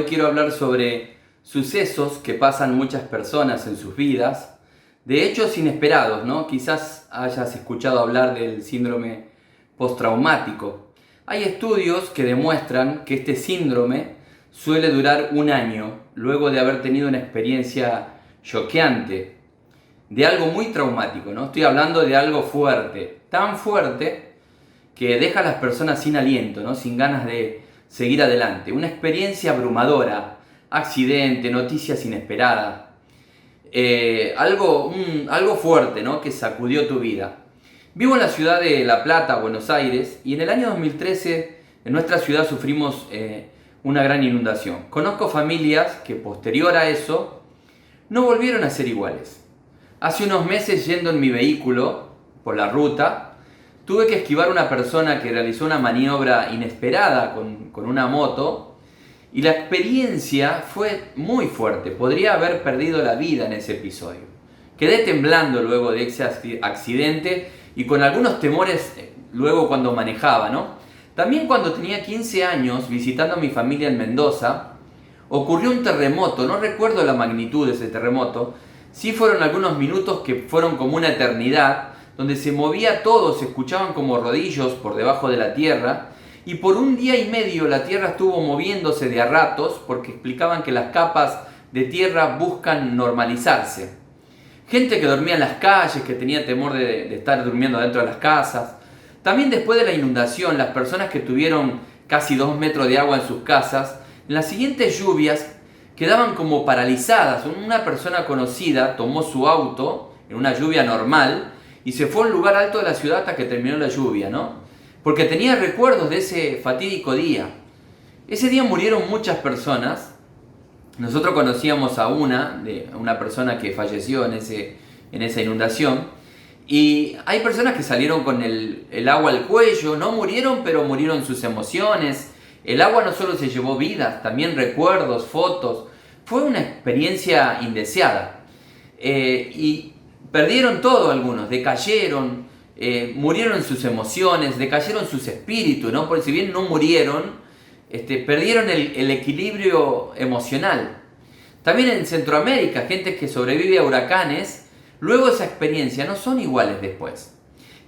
Hoy quiero hablar sobre sucesos que pasan muchas personas en sus vidas, de hechos inesperados, ¿no? Quizás hayas escuchado hablar del síndrome postraumático. Hay estudios que demuestran que este síndrome suele durar un año luego de haber tenido una experiencia choqueante, de algo muy traumático, ¿no? Estoy hablando de algo fuerte, tan fuerte que deja a las personas sin aliento, ¿no? Sin ganas de seguir adelante. Una experiencia abrumadora, accidente, noticias inesperadas, algo fuerte, ¿no? Que sacudió tu vida. Vivo en la ciudad de La Plata, Buenos Aires, y en el año 2013 en nuestra ciudad sufrimos una gran inundación. Conozco familias que posterior a eso no volvieron a ser iguales. Hace unos meses, yendo en mi vehículo por la ruta, tuve que esquivar a una persona que realizó una maniobra inesperada con una moto, y la experiencia fue muy fuerte. Podría haber perdido la vida en ese episodio. Quedé temblando luego de ese accidente y con algunos temores luego cuando manejaba, ¿no? También cuando tenía 15 años, visitando a mi familia en Mendoza, ocurrió un terremoto. No recuerdo la magnitud de ese terremoto. Sí fueron algunos minutos que fueron como una eternidad, donde se movía todo, se escuchaban como rodillos por debajo de la tierra, y por un día y medio la tierra estuvo moviéndose de a ratos, porque explicaban que las capas de tierra buscan normalizarse. Gente que dormía en las calles, que tenía temor de estar durmiendo dentro de las casas. También después de la inundación, las personas que tuvieron casi 2 metros de agua en sus casas, en las siguientes lluvias quedaban como paralizadas. Una persona conocida tomó su auto en una lluvia normal y se fue a un lugar alto de la ciudad hasta que terminó la lluvia, ¿no? Porque tenía recuerdos de ese fatídico día. Ese día murieron muchas personas. Nosotros conocíamos a una persona que falleció en esa inundación. Y hay personas que salieron con el agua al cuello. No murieron, pero murieron sus emociones. El agua no solo se llevó vidas, también recuerdos, fotos. Fue una experiencia indeseada. Y perdieron todo algunos, decayeron, murieron sus emociones, decayeron sus espíritus, ¿no? Porque si bien no murieron, perdieron el equilibrio emocional. También en Centroamérica, gente que sobrevive a huracanes, luego de esa experiencia no son iguales después.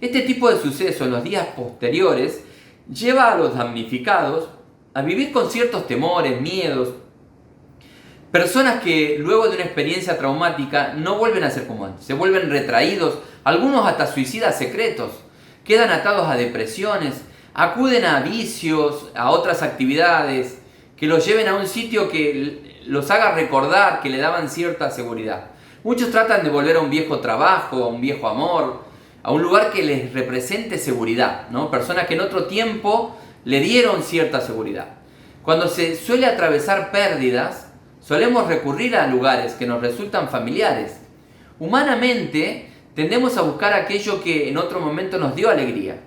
Este tipo de sucesos en los días posteriores lleva a los damnificados a vivir con ciertos temores, miedos. Personas que luego de una experiencia traumática no vuelven a ser como antes, se vuelven retraídos, algunos hasta suicidas secretos, quedan atados a depresiones, acuden a vicios, a otras actividades que los lleven a un sitio que los haga recordar que le daban cierta seguridad. Muchos tratan de volver a un viejo trabajo, a un viejo amor, a un lugar que les represente seguridad, ¿no? Personas que en otro tiempo le dieron cierta seguridad. Cuando se suele atravesar pérdidas, solemos recurrir a lugares que nos resultan familiares. Humanamente, tendemos a buscar aquello que en otro momento nos dio alegría.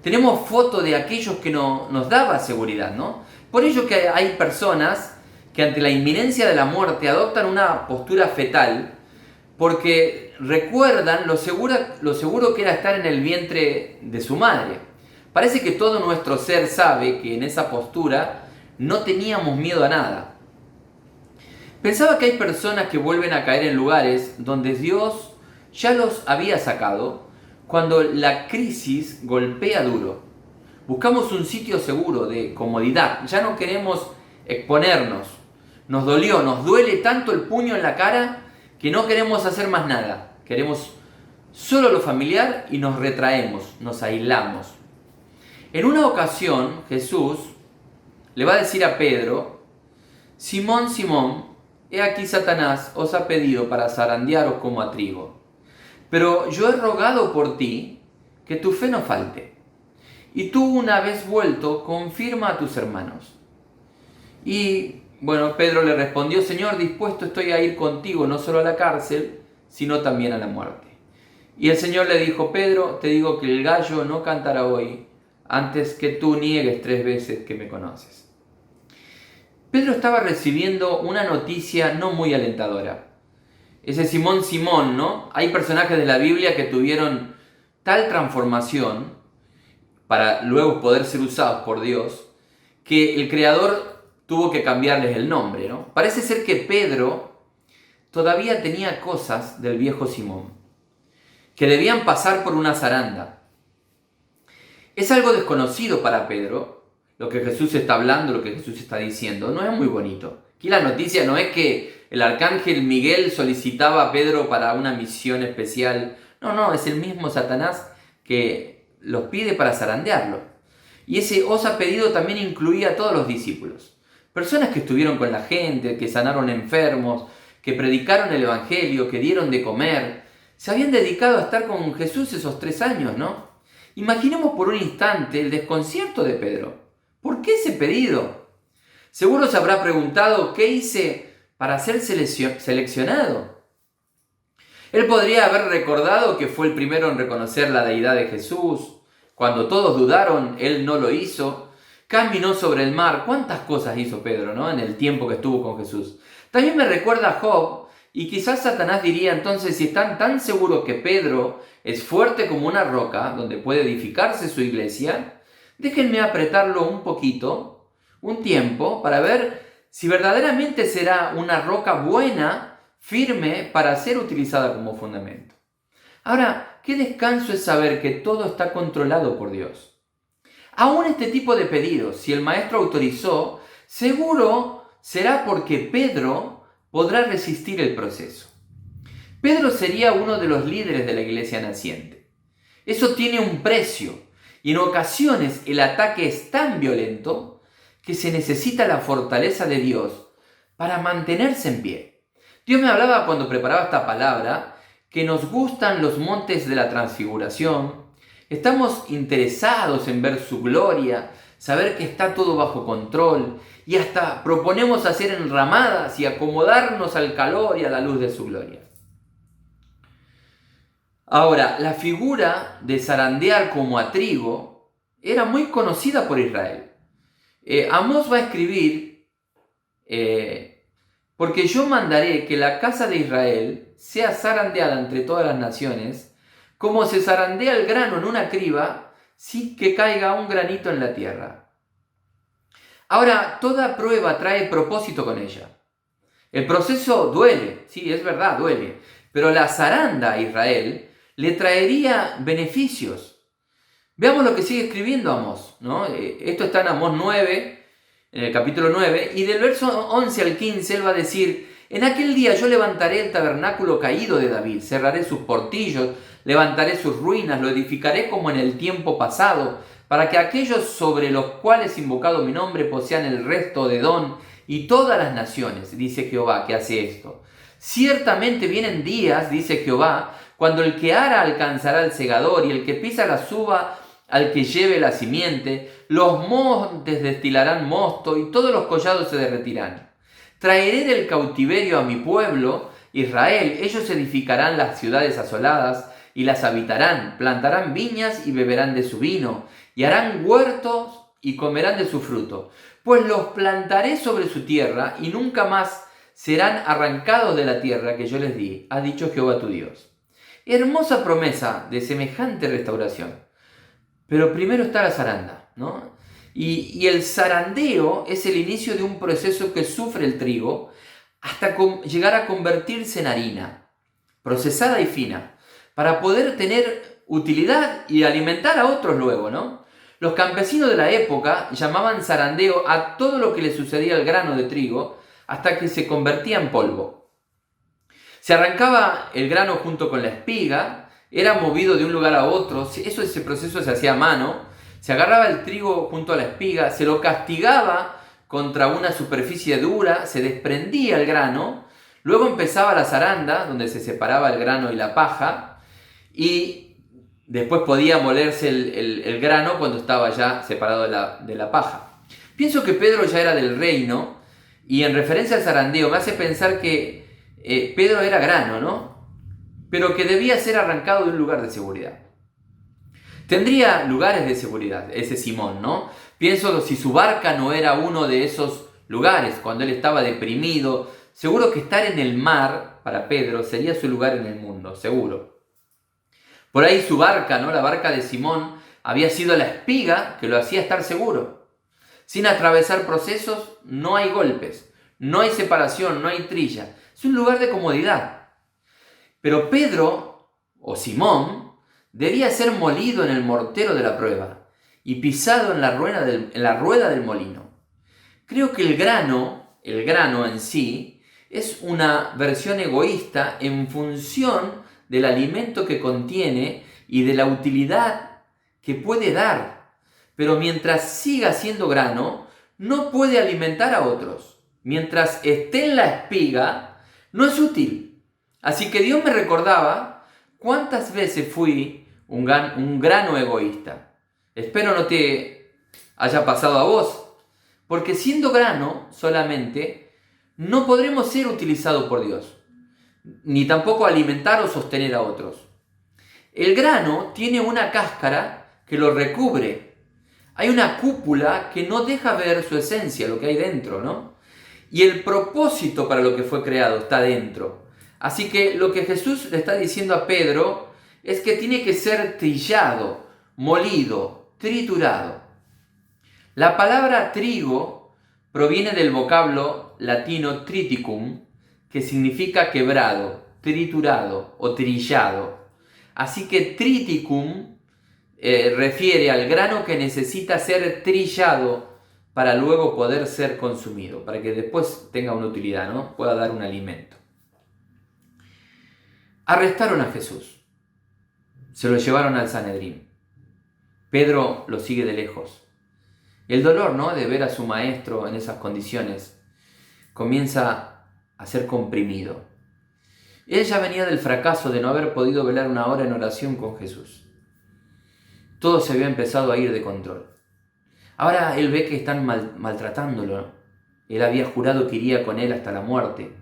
Tenemos fotos de aquellos que nos daba seguridad, ¿no? Por ello que hay personas que ante la inminencia de la muerte adoptan una postura fetal, porque recuerdan lo seguro que era estar en el vientre de su madre. Parece que todo nuestro ser sabe que en esa postura no teníamos miedo a nada. Pensaba que hay personas que vuelven a caer en lugares donde Dios ya los había sacado cuando la crisis golpea duro. Buscamos un sitio seguro, de comodidad. Ya no queremos exponernos. Nos dolió, nos duele tanto el puño en la cara que no queremos hacer más nada. Queremos solo lo familiar y nos retraemos, nos aislamos. En una ocasión, Jesús le va a decir a Pedro: Simón, Simón, he aquí Satanás os ha pedido para zarandearos como a trigo. Pero yo he rogado por ti que tu fe no falte. Y tú, una vez vuelto, confirma a tus hermanos. Y bueno, Pedro le respondió: Señor, dispuesto estoy a ir contigo, no solo a la cárcel, sino también a la muerte. Y el Señor le dijo: Pedro, te digo que el gallo no cantará hoy antes que tú niegues 3 veces que me conoces. Pedro estaba recibiendo una noticia no muy alentadora. Ese Simón, Simón, ¿no? Hay personajes de la Biblia que tuvieron tal transformación para luego poder ser usados por Dios, que el Creador tuvo que cambiarles el nombre, ¿no? Parece ser que Pedro todavía tenía cosas del viejo Simón, que debían pasar por una zaranda. Es algo desconocido para Pedro, lo que Jesús está hablando, lo que Jesús está diciendo. No es muy bonito. Aquí la noticia no es que el arcángel Miguel solicitaba a Pedro para una misión especial. No, es el mismo Satanás que los pide para zarandearlo. Y ese os ha pedido también incluía a todos los discípulos. Personas que estuvieron con la gente, que sanaron enfermos, que predicaron el evangelio, que dieron de comer. Se habían dedicado a estar con Jesús esos 3 años, ¿no? Imaginemos por un instante el desconcierto de Pedro. ¿Por qué ese pedido? Seguro se habrá preguntado qué hice para ser seleccionado. Él podría haber recordado que fue el primero en reconocer la deidad de Jesús. Cuando todos dudaron, él no lo hizo. Caminó sobre el mar. ¿Cuántas cosas hizo Pedro, ¿no? En el tiempo que estuvo con Jesús? También me recuerda a Job. Y quizás Satanás diría entonces, si están tan seguros que Pedro es fuerte como una roca, donde puede edificarse su iglesia, déjenme apretarlo un poquito, un tiempo, para ver si verdaderamente será una roca buena, firme, para ser utilizada como fundamento. Ahora, qué descanso es saber que todo está controlado por Dios. Aún este tipo de pedidos, si el maestro autorizó, seguro será porque Pedro podrá resistir el proceso. Pedro sería uno de los líderes de la iglesia naciente. Eso tiene un precio y en ocasiones el ataque es tan violento que se necesita la fortaleza de Dios para mantenerse en pie. Dios me hablaba cuando preparaba esta palabra que nos gustan los montes de la transfiguración, estamos interesados en ver su gloria, saber que está todo bajo control y hasta proponemos hacer enramadas y acomodarnos al calor y a la luz de su gloria. Ahora, la figura de zarandear como a trigo era muy conocida por Israel. Amós va a escribir, porque yo mandaré que la casa de Israel sea zarandeada entre todas las naciones, como se zarandea el grano en una criba, sin que caiga un granito en la tierra. Ahora, toda prueba trae propósito con ella. El proceso duele, sí, es verdad, duele, pero la zaranda a Israel le traería beneficios. Veamos lo que sigue escribiendo Amós, ¿no? Esto está en Amós 9, en el capítulo 9, y del verso 11 al 15 él va a decir: en aquel día yo levantaré el tabernáculo caído de David, cerraré sus portillos, levantaré sus ruinas, lo edificaré como en el tiempo pasado, para que aquellos sobre los cuales invocado mi nombre posean el resto de Edom y todas las naciones, dice Jehová, que hace esto. Ciertamente vienen días, dice Jehová, cuando el que ara alcanzará el segador y el que pisa la suba al que lleve la simiente, los montes destilarán mosto y todos los collados se derretirán. Traeré del cautiverio a mi pueblo, Israel, ellos edificarán las ciudades asoladas y las habitarán, plantarán viñas y beberán de su vino, y harán huertos y comerán de su fruto, pues los plantaré sobre su tierra y nunca más serán arrancados de la tierra que yo les di, ha dicho Jehová tu Dios. Hermosa promesa de semejante restauración. Pero primero está la zaranda, ¿no? Y el zarandeo es el inicio de un proceso que sufre el trigo hasta llegar a convertirse en harina, procesada y fina, para poder tener utilidad y alimentar a otros luego, ¿no? Los campesinos de la época llamaban zarandeo a todo lo que le sucedía al grano de trigo hasta que se convertía en polvo. Se arrancaba el grano junto con la espiga, era movido de un lugar a otro, ese proceso se hacía a mano, se agarraba el trigo junto a la espiga, se lo castigaba contra una superficie dura, se desprendía el grano, luego empezaba la zaranda, donde se separaba el grano y la paja, y después podía molerse el grano cuando estaba ya separado de la paja. Pienso que Pedro ya era del reino, y en referencia al zarandeo me hace pensar que Pedro era grano, ¿no? Pero que debía ser arrancado de un lugar de seguridad. Tendría lugares de seguridad ese Simón, ¿no? Pienso que si su barca no era uno de esos lugares, cuando él estaba deprimido, seguro que estar en el mar, para Pedro, sería su lugar en el mundo, seguro. Por ahí su barca, ¿no? La barca de Simón, había sido la espiga que lo hacía estar seguro. Sin atravesar procesos no hay golpes, no hay separación, no hay trilla. Es un lugar de comodidad. Pero Pedro, o Simón, debía ser molido en el mortero de la prueba y pisado en la rueda del molino. Creo que el grano en sí, es una versión egoísta en función del alimento que contiene y de la utilidad que puede dar. Pero mientras siga siendo grano, no puede alimentar a otros. Mientras esté en la espiga, no es útil. Así que Dios me recordaba cuántas veces fui un grano egoísta. Espero no te haya pasado a vos, porque siendo grano solamente, no podremos ser utilizados por Dios, ni tampoco alimentar o sostener a otros. El grano tiene una cáscara que lo recubre. Hay una cúpula que no deja ver su esencia, lo que hay dentro, ¿no? Y el propósito para lo que fue creado está dentro. Así que lo que Jesús le está diciendo a Pedro es que tiene que ser trillado, molido, triturado. La palabra trigo proviene del vocablo latino triticum, que significa quebrado, triturado o trillado. Así que triticum refiere al grano que necesita ser trillado para luego poder ser consumido, para que después tenga una utilidad, ¿no? Pueda dar un alimento. Arrestaron a Jesús, se lo llevaron al Sanedrín. Pedro lo sigue de lejos. El dolor, ¿no?, de ver a su maestro en esas condiciones comienza a ser comprimido. Él ya venía del fracaso de no haber podido velar una hora en oración con Jesús. Todo se había empezado a ir de control. Ahora él ve que están maltratándolo. Él había jurado que iría con él hasta la muerte.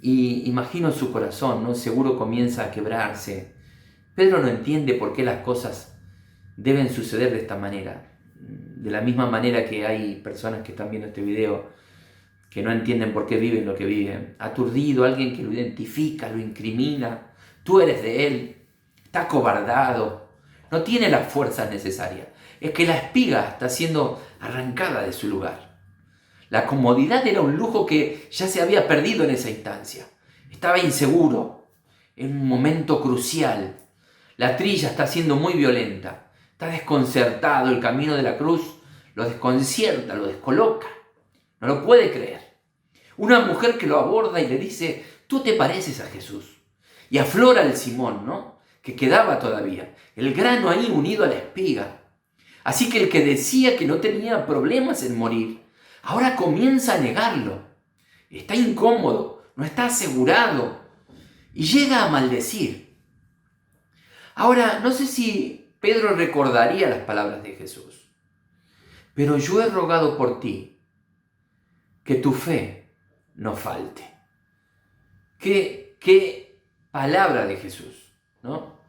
Y imagino su corazón, ¿no? Seguro comienza a quebrarse. Pedro no entiende por qué las cosas deben suceder de esta manera. De la misma manera que hay personas que están viendo este video que no entienden por qué viven lo que viven. Aturdido, alguien que lo identifica, lo incrimina. Tú eres de él. Está acobardado. No tiene las fuerzas necesarias. Es que la espiga está siendo arrancada de su lugar. La comodidad era un lujo que ya se había perdido en esa instancia. Estaba inseguro, en un momento crucial. La trilla está siendo muy violenta. Está desconcertado, el camino de la cruz lo desconcierta, lo descoloca. No lo puede creer. Una mujer que lo aborda y le dice, tú te pareces a Jesús. Y aflora el Simón, ¿no?, que quedaba todavía. El grano ahí unido a la espiga. Así que el que decía que no tenía problemas en morir, ahora comienza a negarlo. Está incómodo, no está asegurado y llega a maldecir. Ahora, no sé si Pedro recordaría las palabras de Jesús, pero yo he rogado por ti que tu fe no falte. ¿Qué palabra de Jesús, ¿no?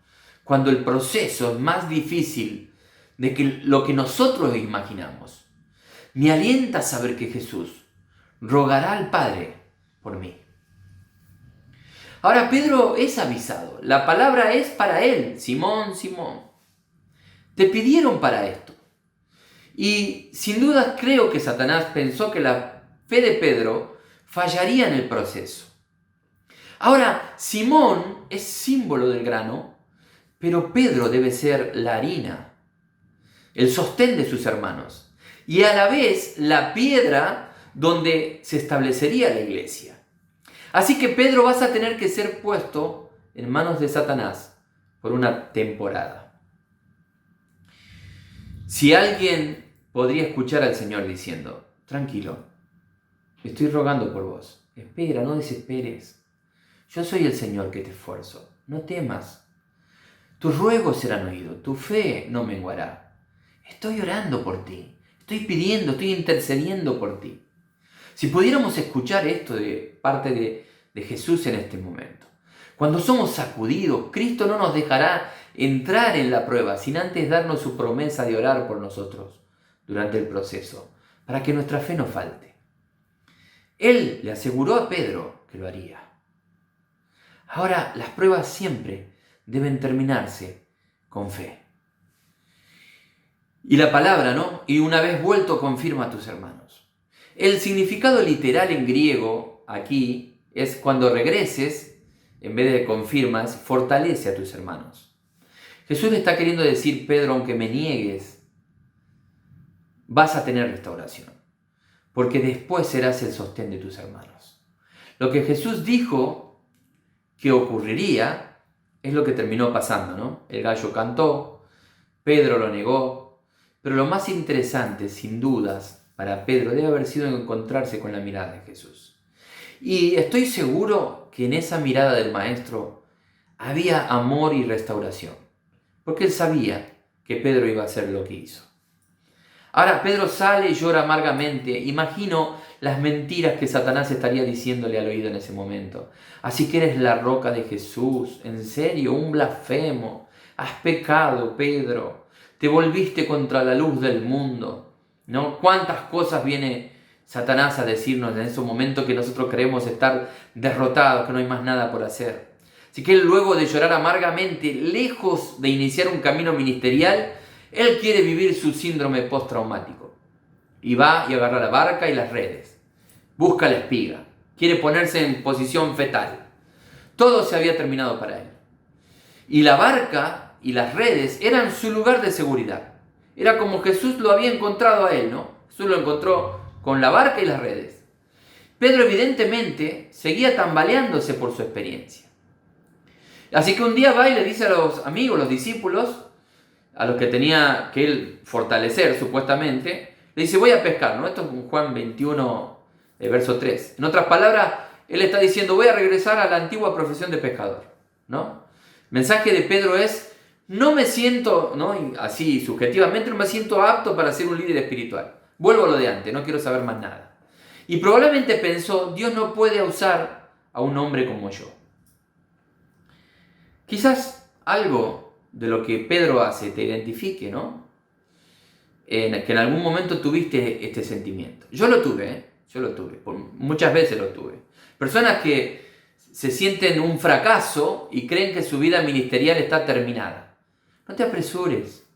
Cuando el proceso es más difícil de que lo que nosotros imaginamos. Me alienta a saber que Jesús rogará al Padre por mí. Ahora Pedro es avisado. La palabra es para él. Simón, Simón, te pidieron para esto. Y sin duda creo que Satanás pensó que la fe de Pedro fallaría en el proceso. Ahora, Simón es símbolo del grano, pero Pedro debe ser la harina, el sostén de sus hermanos, y a la vez la piedra donde se establecería la iglesia. Así que Pedro, vas a tener que ser puesto en manos de Satanás por una temporada. Si alguien podría escuchar al Señor diciendo, tranquilo, estoy rogando por vos, espera, no desesperes, yo soy el Señor que te esfuerzo, no temas, tus ruegos serán oídos, tu fe no menguará. Estoy orando por ti, estoy pidiendo, estoy intercediendo por ti. Si pudiéramos escuchar esto de parte de Jesús en este momento. Cuando somos sacudidos, Cristo no nos dejará entrar en la prueba sin antes darnos su promesa de orar por nosotros durante el proceso, para que nuestra fe no falte. Él le aseguró a Pedro que lo haría. Ahora, las pruebas siempre deben terminarse con fe. Y la palabra, ¿no? Y una vez vuelto confirma a tus hermanos. El significado literal en griego aquí es cuando regreses, en vez de confirmas, fortalece a tus hermanos. Jesús le está queriendo decir, Pedro, aunque me niegues, vas a tener restauración, porque después serás el sostén de tus hermanos. Lo que Jesús dijo que ocurriría es lo que terminó pasando, ¿no? El gallo cantó, Pedro lo negó, pero lo más interesante, sin dudas, para Pedro debe haber sido encontrarse con la mirada de Jesús. Y estoy seguro que en esa mirada del Maestro había amor y restauración, porque él sabía que Pedro iba a hacer lo que hizo. Ahora Pedro sale y llora amargamente. Imagino las mentiras que Satanás estaría diciéndole al oído en ese momento. Así que eres la roca de Jesús. ¿En serio? Un blasfemo. Has pecado, Pedro. Te volviste contra la luz del mundo, ¿no? ¿Cuántas cosas viene Satanás a decirnos en ese momento que nosotros creemos estar derrotados, que no hay más nada por hacer? Así que él, luego de llorar amargamente, lejos de iniciar un camino ministerial, él quiere vivir su síndrome postraumático. Y va y agarra la barca y las redes. Busca la espiga. Quiere ponerse en posición fetal. Todo se había terminado para él. Y la barca y las redes eran su lugar de seguridad. Era como Jesús lo había encontrado a él, ¿no? Jesús lo encontró con la barca y las redes. Pedro evidentemente seguía tambaleándose por su experiencia. Así que un día va y le dice a los amigos, los discípulos, a los que tenía que él fortalecer supuestamente, le dice, voy a pescar, ¿no? Esto es en Juan 21, verso 3. En otras palabras, él está diciendo, voy a regresar a la antigua profesión de pescador, ¿no? El mensaje de Pedro es, no me siento, ¿no? Así subjetivamente, no me siento apto para ser un líder espiritual. Vuelvo a lo de antes, no quiero saber más nada. Y probablemente pensó, Dios no puede usar a un hombre como yo. Quizás algo de lo que Pedro hace te identifique, ¿no? Que en algún momento tuviste este sentimiento. Yo lo tuve, ¿eh? Yo lo tuve, muchas veces lo tuve. Personas que se sienten un fracaso y creen que su vida ministerial está terminada. No te apresures.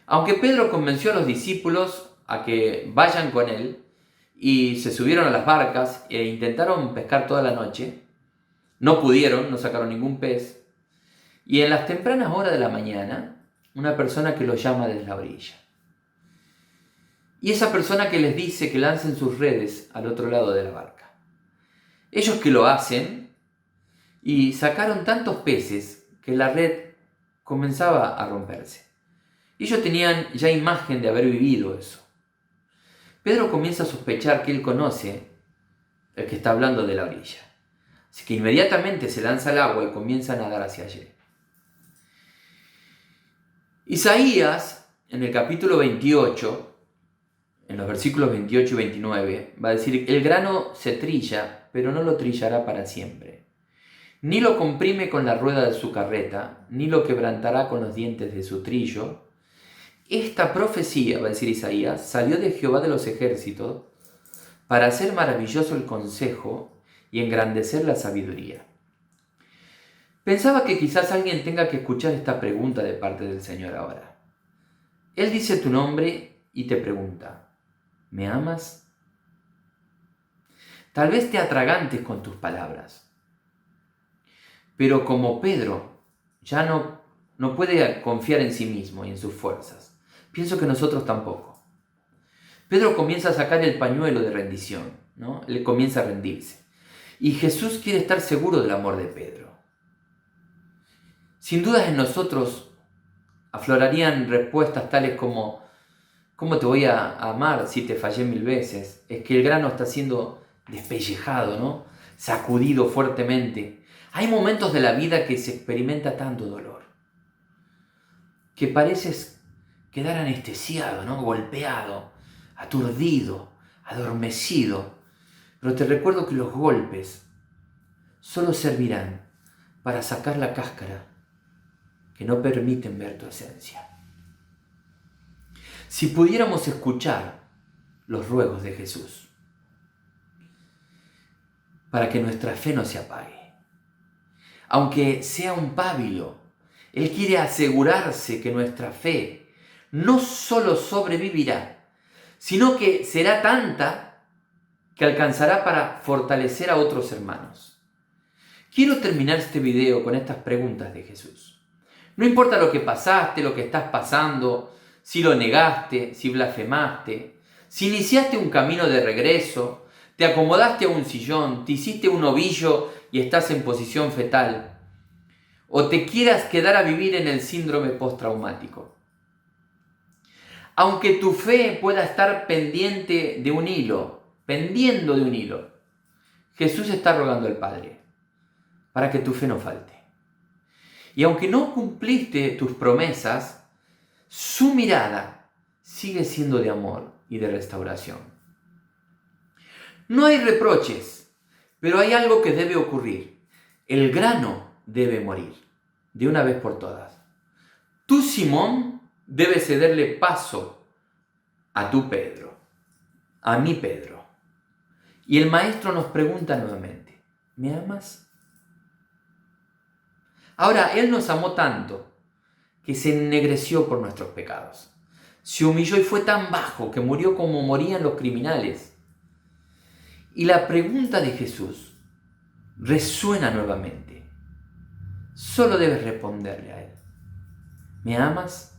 Aunque Pedro convenció a los discípulos a que vayan con él y se subieron a las barcas e intentaron pescar toda la noche, no pudieron, no sacaron ningún pez. Y en las tempranas horas de la mañana, una persona que los llama desde la orilla. Y esa persona que les dice que lancen sus redes al otro lado de la barca. Ellos que lo hacen y sacaron tantos peces que la red comenzaba a romperse. Ellos tenían ya imagen de haber vivido eso. Pedro comienza a sospechar que él conoce el que está hablando de la orilla. Así que inmediatamente se lanza al agua y comienza a nadar hacia allí. Isaías, en el capítulo 28, en los versículos 28 y 29, va a decir, el grano se trilla, pero no lo trillará para siempre. Ni lo comprime con la rueda de su carreta, ni lo quebrantará con los dientes de su trillo. Esta profecía, va a decir Isaías, salió de Jehová de los ejércitos para hacer maravilloso el consejo y engrandecer la sabiduría. Pensaba que quizás alguien tenga que escuchar esta pregunta de parte del Señor ahora. Él dice tu nombre y te pregunta, ¿me amas? Tal vez te atragantes con tus palabras, pero como Pedro ya no puede confiar en sí mismo y en sus fuerzas, pienso que nosotros tampoco. Pedro comienza a sacar el pañuelo de rendición, ¿no? Él comienza a rendirse. Y Jesús quiere estar seguro del amor de Pedro. Sin dudas en nosotros aflorarían respuestas tales como, ¿cómo te voy a amar si te fallé 1000 veces? Es que el grano está siendo despellejado, ¿no? Sacudido fuertemente. Hay momentos de la vida que se experimenta tanto dolor, que pareces quedar anestesiado, ¿no? Golpeado, aturdido, adormecido. Pero te recuerdo que los golpes solo servirán para sacar la cáscara que no permiten ver tu esencia. Si pudiéramos escuchar los ruegos de Jesús para que nuestra fe no se apague, aunque sea un pábilo, Él quiere asegurarse que nuestra fe no solo sobrevivirá, sino que será tanta que alcanzará para fortalecer a otros hermanos. Quiero terminar este video con estas preguntas de Jesús. No importa lo que pasaste, lo que estás pasando, si lo negaste, si blasfemaste, si iniciaste un camino de regreso, te acomodaste a un sillón, te hiciste un ovillo y estás en posición fetal, o te quieras quedar a vivir en el síndrome postraumático. Aunque tu fe pueda estar pendiente de un hilo, pendiendo de un hilo, Jesús está rogando al Padre para que tu fe no falte. Y aunque no cumpliste tus promesas, su mirada sigue siendo de amor y de restauración. No hay reproches, pero hay algo que debe ocurrir. El grano debe morir, de una vez por todas. Tú, Simón, debes cederle paso a tu Pedro, a mi Pedro. Y el Maestro nos pregunta nuevamente, ¿me amas? Ahora, Él nos amó tanto que se ennegreció por nuestros pecados. Se humilló y fue tan bajo que murió como morían los criminales. Y la pregunta de Jesús resuena nuevamente. Solo debes responderle a Él. ¿Me amas?